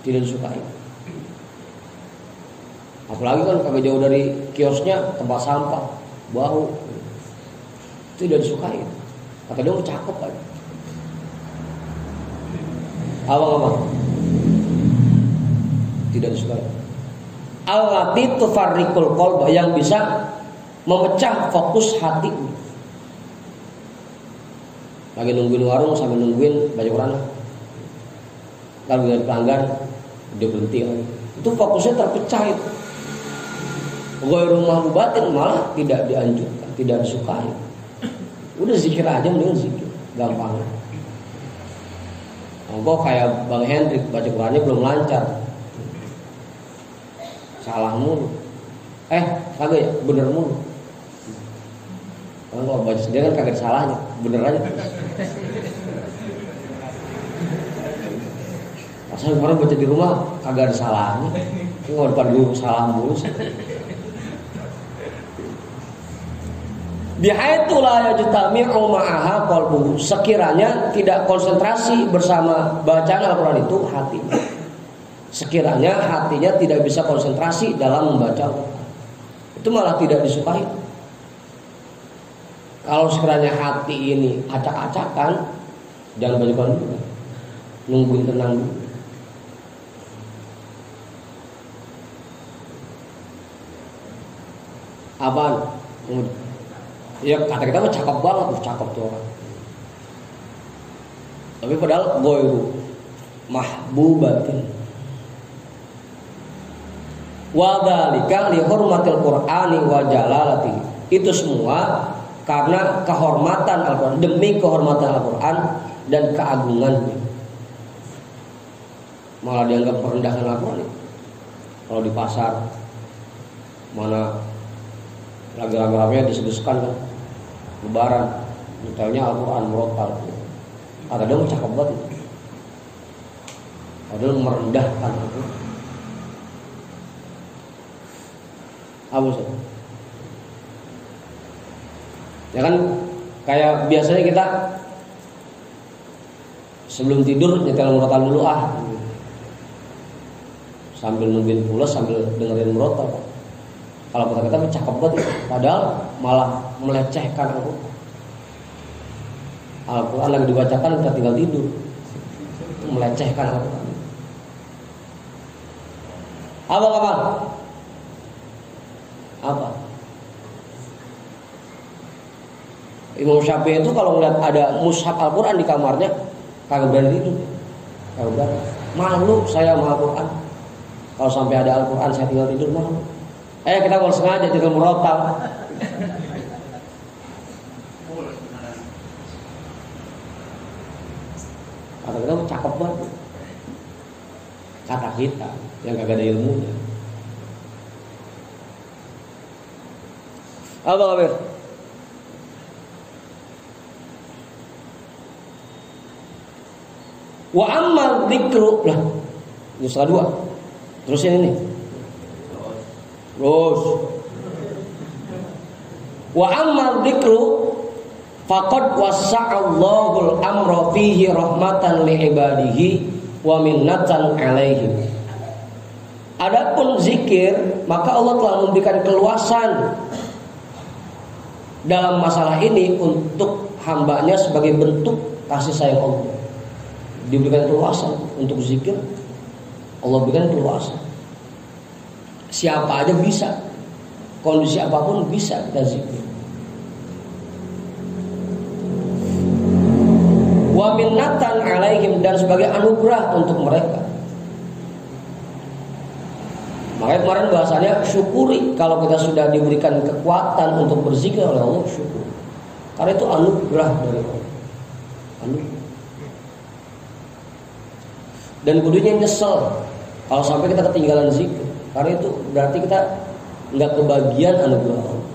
Tidak disukai. Apalagi kan kagak jauh dari kiosnya tempat sampah, bau. Tidak disukai. Kata dia cakep kan. Awal-awal tidak disukai. Allati tufarriqul qalba, yang bisa memecah fokus hati. Lagi nungguin warung sambil nungguin baca Quran. Kalau lihat pelanggan dia berhenti lagi. Itu fokusnya terpecah itu. Ghairu mahbubatin malah tidak dianjurkan, tidak disukai. Udah zikir aja, mending zikir, gampang. Kok kayak Bang Hendrik baca Qurannya belum lancar, salah mulu. Kagak ya, bener mulu. Kalau baca sendiri kan kagak salahnya, bener aja. Asal orang baca di rumah kagak ada salahnya. Kalau depan guru salah mulu sih. Bihaitsu la yajtami'u ma'aha qalbuhu, sekiranya tidak konsentrasi bersama bacaan Al-Qur'an itu hati. Sekiranya hatinya tidak bisa konsentrasi dalam membaca Al-Qur'an, itu malah tidak disukai. Kalau sekiranya hati ini acak-acakan, jangan baca Quran dulu. Nungguin tenang dulu. Apaan? Ya kata kita mah cakep banget tuh, cakep tuh orang. Tapi padahal ghairu mahbubatin. Wa dzalika li hurmatil Qur'ani wa jalalatihi. Itu semua karena kehormatan Al-Qur'an, demi kehormatan Al-Qur'an dan keagungannya. Malah dianggap merendahkan Al-Qur'an. Kalau di pasar mana lagi rame-ramenya disebutkan kan lebaran, detailnya Al-Quran murotal. Ada dong cakep banget. Padahal merendahkan itu. Apa sih? Ya kan kayak biasanya kita sebelum tidur nyetel murotal dulu sambil nungguin pulas sambil dengerin murotal. Kalau kita cakep banget, padahal malah melecehkan Al-Quran. Al-Quran lagi dibacakan kita tinggal tidur, itu melecehkan Al-Quran. Apa? Imam Syafi'i itu kalau ngeliat ada mushaf Al-Quran di kamarnya kagak berani tidur, kagak berani. Malu saya sama Al-Quran. Kalau sampai ada Al-Quran saya tinggal tidur malu. Kita mau sengaja jadi murotal. Kata kita cakep banget. Kata kita yang kagak ada ilmunya. Apa kabar? Wa ammal dzikru lah. Ini salah 2. Terusin ini. Terus wa ammal dzikru faqad wasa'allahu al-amra fihi rahmatan li ibadihi wa minnatan alaihim. Adapun zikir, maka Allah telah memberikan keluasan dalam masalah ini untuk hambanya sebagai bentuk kasih sayang Allah. Diberikan keluasan untuk zikir, Allah berikan keluasan. Siapa aja bisa, kondisi apapun bisa kita zikir. wa minnatan alaihim, dan sebagai anugerah untuk mereka. Makanya kemarin bahasanya syukuri kalau kita sudah diberikan kekuatan untuk berzikir oleh Allah, syukur. Karena itu anugerah dari Allah. Anugerah. Dan kudunya nyesel kalau sampai kita ketinggalan zikir. Karena itu berarti kita nggak kebagian anugerah Allah.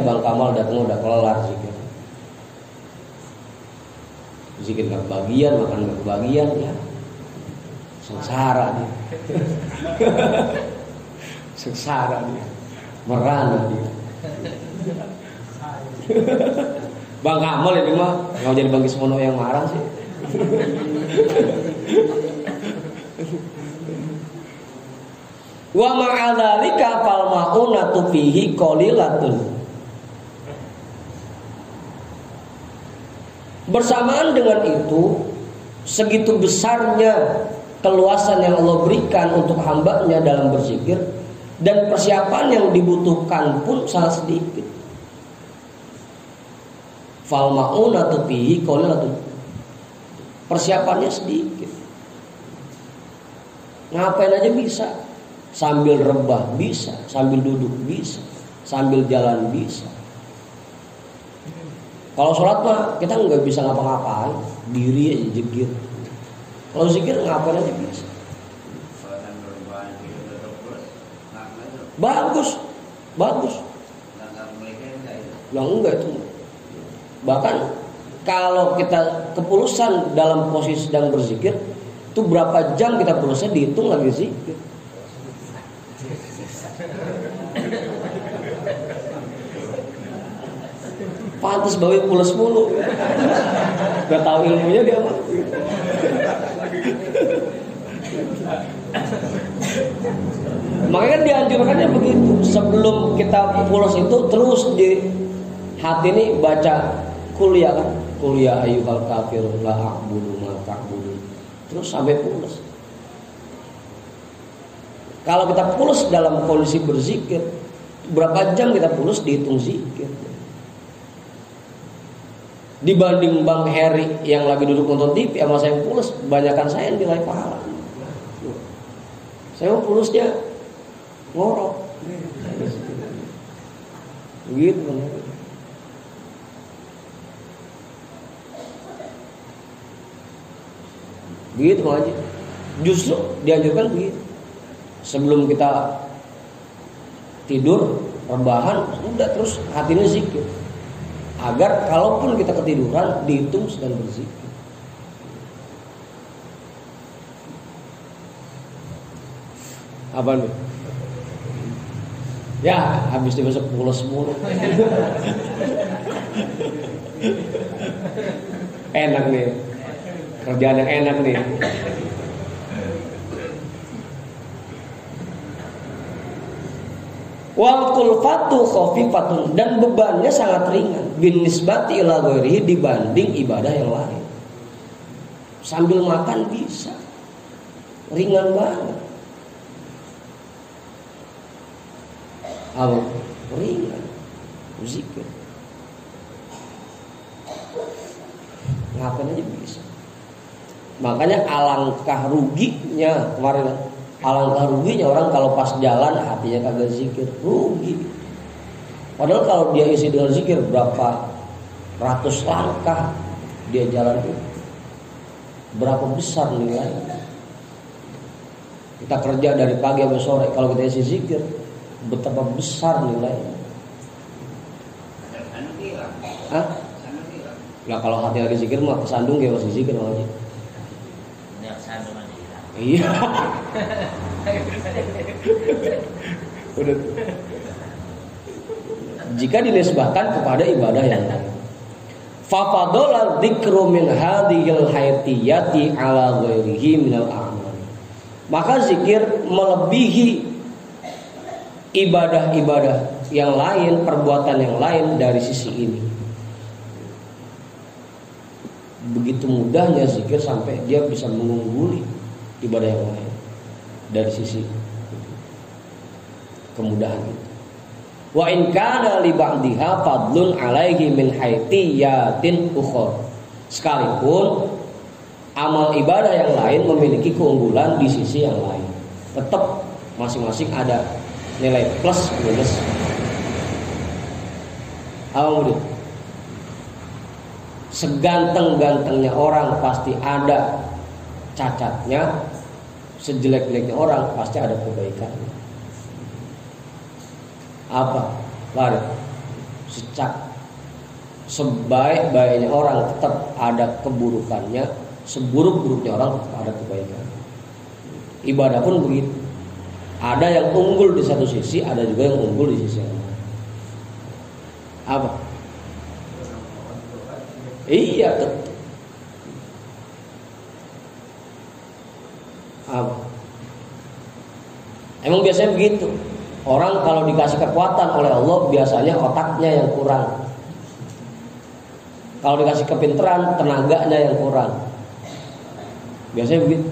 Bang Kamal datang udah kelar zikir. Zikir nggak kebagian, makan nggak kebagian, ya sengsara dia. Sengsara dia, merana dia. Bang Kamal ini mah nggak jadi Bang Kismono yang marah sih. Wa ma'adzalika fal ma'unatu fihi qalilatun. Bersamaan dengan itu, segitu besarnya keluasan yang Allah berikan untuk hambanya dalam berzikir, dan persiapan yang dibutuhkan pun sangat sedikit. Fal ma'unatu fihi qalilatun. Persiapannya sedikit. Ngapain aja bisa. Sambil rebah bisa, sambil duduk bisa, sambil jalan bisa. Kalau sholat mah kita nggak bisa ngapa-ngapain, diri aja jegir. Kalau zikir ngapain aja bisa. Bagus, bagus. Yang enggak itu. Bahkan kalau kita kepulusan dalam posisi sedang berzikir, itu berapa jam kita pulusnya dihitung lagi zikir. Pantes bawa pulas mulu. Gak tahu ilmunya dia mah. Makanya kan dianjurkannya begitu. Sebelum kita pulas itu terus di hati ini baca kuliah kan. Kuliah ayyuhal kafirun la a'budu ma ta'budun. Terus sampai pulas. Kalau kita pulas dalam kondisi berzikir, berapa jam kita pulas dihitung zikir. Dibanding Bang Heri yang lagi duduk nonton TV sama saya yang pulas, banyakan saya yang nilai pahala. Saya mau pulasnya ngorok. Begitu Bang Heri. Begitu Bang Haji. Justru dianjurkan begitu. Sebelum kita tidur, rebahan, udah terus hatinya zikir. Agar kalaupun kita ketiduran, dihitung sedang berzikir. Apa nih? Ya, habis dia besok pulas mulu. Enak nih. Kerjaan yang enak nih. Wal kulfatu khafifatun, dan bebannya sangat ringan bin nisbati ila ghairihi, dibanding ibadah yang lain. Sambil makan bisa. Ringan banget. Apa? Ringan. Zikir. Ngapain aja bisa. Makanya alangkah ruginya kemarin. Alangkah ruginya orang kalau pas jalan hatinya kagak zikir, rugi. Padahal kalau dia isi dengan zikir, berapa ratus langkah dia jalan itu, berapa besar nilainya. Kita kerja dari pagi sampai sore, kalau kita isi zikir, betapa besar nilainya. Hah? Lah kalau hati lagi zikir mah kesandung kayak masih zikir aja. Iya. Udah. Jika dinisbahkan kepada ibadah yang lain, fa fadala dzikru min hadhil hayatiyati ala ghairihi minal a'mal. Maka zikir melebihi ibadah-ibadah yang lain, perbuatan yang lain dari sisi ini. Begitu mudahnya zikir sampai dia bisa mengungguli ibadah yang lain dari sisi kemudahan itu. Wa in kana li ba'diha fadlun alaihi min haytiyatin ukhra. Sekalipun amal ibadah yang lain memiliki keunggulan di sisi yang lain, tetap masing-masing ada nilai plus minus. Alhamdulillah. Seganteng-gantengnya orang pasti ada cacatnya, sejelek-jeleknya orang pasti ada kebaikannya. Apa? Lari. Sebaik-baiknya orang tetap ada keburukannya, seburuk-buruknya orang tetap ada kebaikannya. Ibadah pun begitu. Ada yang unggul di satu sisi, ada juga yang unggul di sisi yang lain. Apa? Iya, tetap. Apa? Emang biasanya begitu. Orang kalau dikasih kekuatan oleh Allah biasanya otaknya yang kurang. Kalau dikasih kepintaran, tenaganya yang kurang. Biasanya begitu.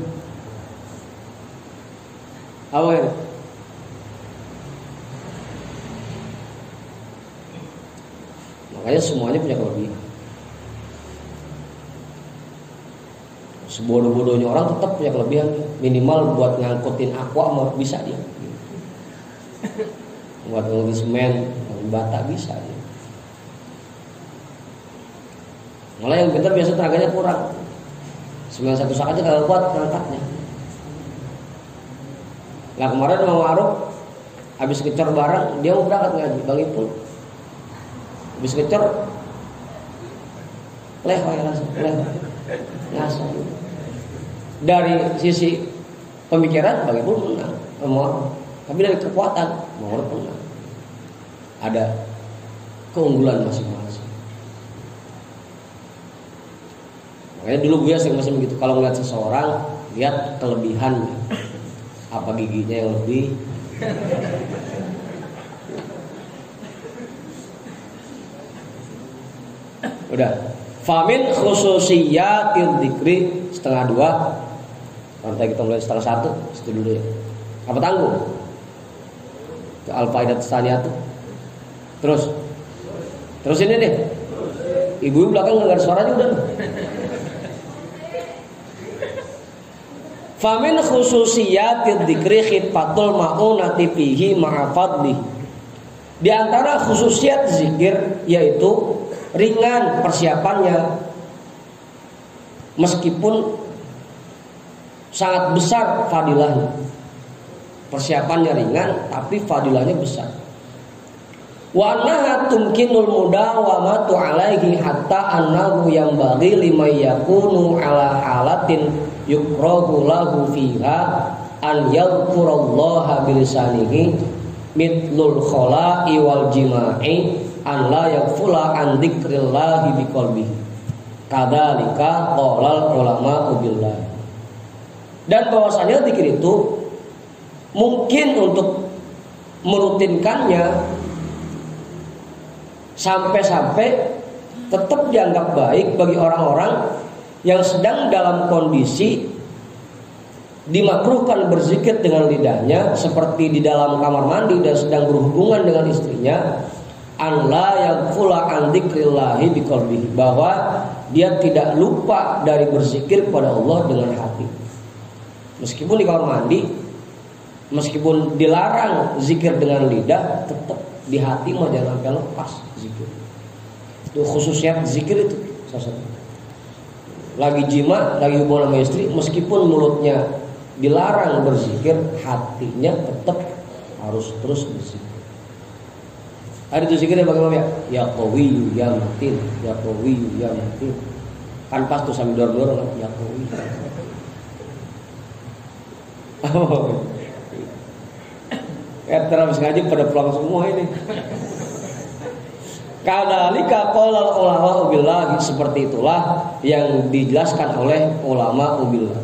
Apa ini? Makanya semuanya punya kelebihan. Sebodoh-bodohnya orang tetap punya kelebihan. Minimal buat ngangkutin aqua mau bisa dia. Buat ngangkutin semen, bata bisa dia. Malah yang pintar biasa tenaganya kurang. Semen satu sak aja kalau kuat ngangkatnya. Nah kemarin Mang Ma'ruf habis kecor barang, dia mau berangkat ngaji, Bang Ipul. Habis kecor langsung. Dari sisi pemikiran Bang Ipul menang, tapi dari kekuatan Mang Ma'ruf menang. Ada keunggulan masing-masing. Makanya dulu gue sering begitu, kalau ngeliat seseorang lihat kelebihannya, apa giginya yang lebih, udah. Famin khususiyatil dzikri setengah 2. Nanti kita mulai setengah 1, situ dulu ya. Apa tanggung? Ke al-faidat tsaniyah. Terus ini deh. Ibu belakang dengar suaranya udah. Famin khususiyatid dzikri khitfatul ma'unati fihi ma'afadli. Di antara khususiat zikir yaitu ringan persiapannya, meskipun sangat besar fadilahnya. Persiapannya ringan tapi fadilahnya besar. Wa annaha tumkinul mudawamatu alaihi hatta annahu yanbaghi liman yakunu ala halatin yukrahu lahu fiha an yadhkurallaha bilisanihi mithlul khala'i wal jima'i an la yaghfula an dzikrillahi biqalbihi kadzalika qalal ulama billah. Dan bahwasanya zikir itu mungkin untuk merutinkannya sampai-sampai tetap dianggap baik bagi orang-orang yang sedang dalam kondisi dimakruhkan berzikir dengan lidahnya, seperti di dalam kamar mandi dan sedang berhubungan dengan istrinya, an la yaghfula an dzikrillahi biqalbihi, bahwa dia tidak lupa dari berzikir kepada Allah dengan hati. Meskipun di kamar mandi, meskipun dilarang zikir dengan lidah, tetap di hati mau jangan sampai lepas zikir. Itu khususnya zikir itu salah satu. Lagi jima, lagi hubungan sama istri, meskipun mulutnya dilarang berzikir, hatinya tetap harus terus berzikir. Ada itu zikirnya bagaimana ya? Ya qawiyyu ya matin, ya qawiyyu ya matin. Kan pas tuh sambil dorong-dorong ya qawiyyu. Terus ngaji pada pulang semua ini. Kadzalika qala ulama billah, seperti itulah yang dijelaskan oleh ulama billah.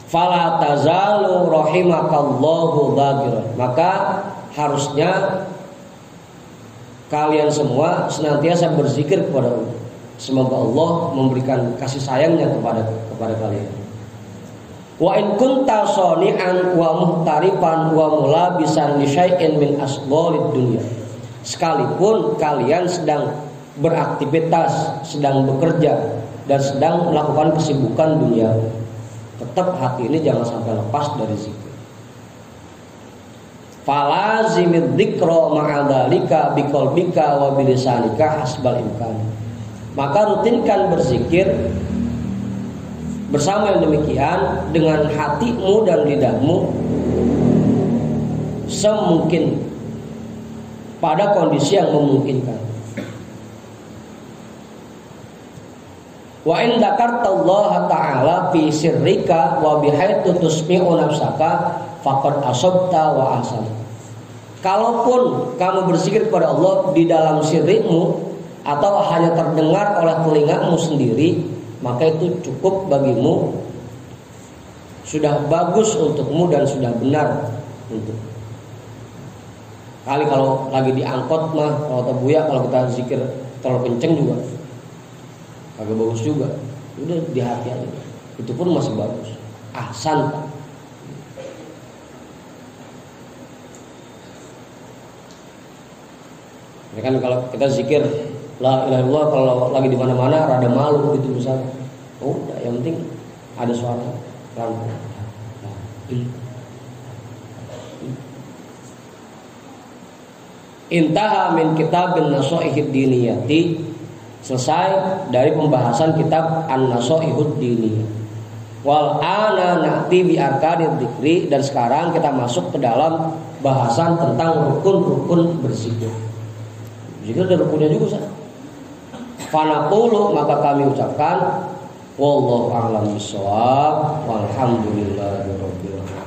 Fala tazalu rahimakallahu dzakiran. Maka harusnya kalian semua senantiasa berzikir kepada Allah. Semoga Allah memberikan kasih sayangnya kepada kalian. Wa in kunta shani'an wa muhtarifan wa mulabisan li syai'in min asghalid dunya. Sekalipun kalian sedang beraktivitas, sedang bekerja dan sedang melakukan kesibukan dunia, tetap hati ini jangan sampai lepas dari zikir. Falazimid dzikra ma'adzalika biqalbika wa bilisanika hasbal imkan. Maka rutinkan berzikir bersama yang demikian dengan hatimu dan lidahmu semungkin pada kondisi yang memungkinkan. Wa in dzakartallaha ta'ala fi sirrika wa bihaitsu tusmi'u nafsaka faqad asabta wa ahsan. Kalaupun kamu berzikir kepada Allah di dalam sirrimu atau hanya terdengar oleh telingamu sendiri, maka itu cukup bagimu, sudah bagus untukmu dan sudah benar untuk. Kali kalau lagi diangkot mah, kalau Buya kalau kita zikir terlalu kenceng juga agak bagus juga. Udah di hati aja. Itu pun masih bagus. Ahsan. Ya kan kalau kita zikir la ilaha illallah kalau lagi di mana-mana rada malu gitu misalnya. Oh, udah yang penting ada suara pelan-pelan. Intaha min kitabin nasaihid diniyati. Selesai dari pembahasan kitab An-Nasaihud Diniyah. Wal ana na'ti bi arkanid dzikri, dan sekarang kita masuk ke dalam bahasan tentang rukun-rukun berzikir. Zikir ada rukunnya juga, Ustaz. Fanaqulu, maka kami ucapkan wallahu a'lam bishawab walhamdulillahirabbil alamin.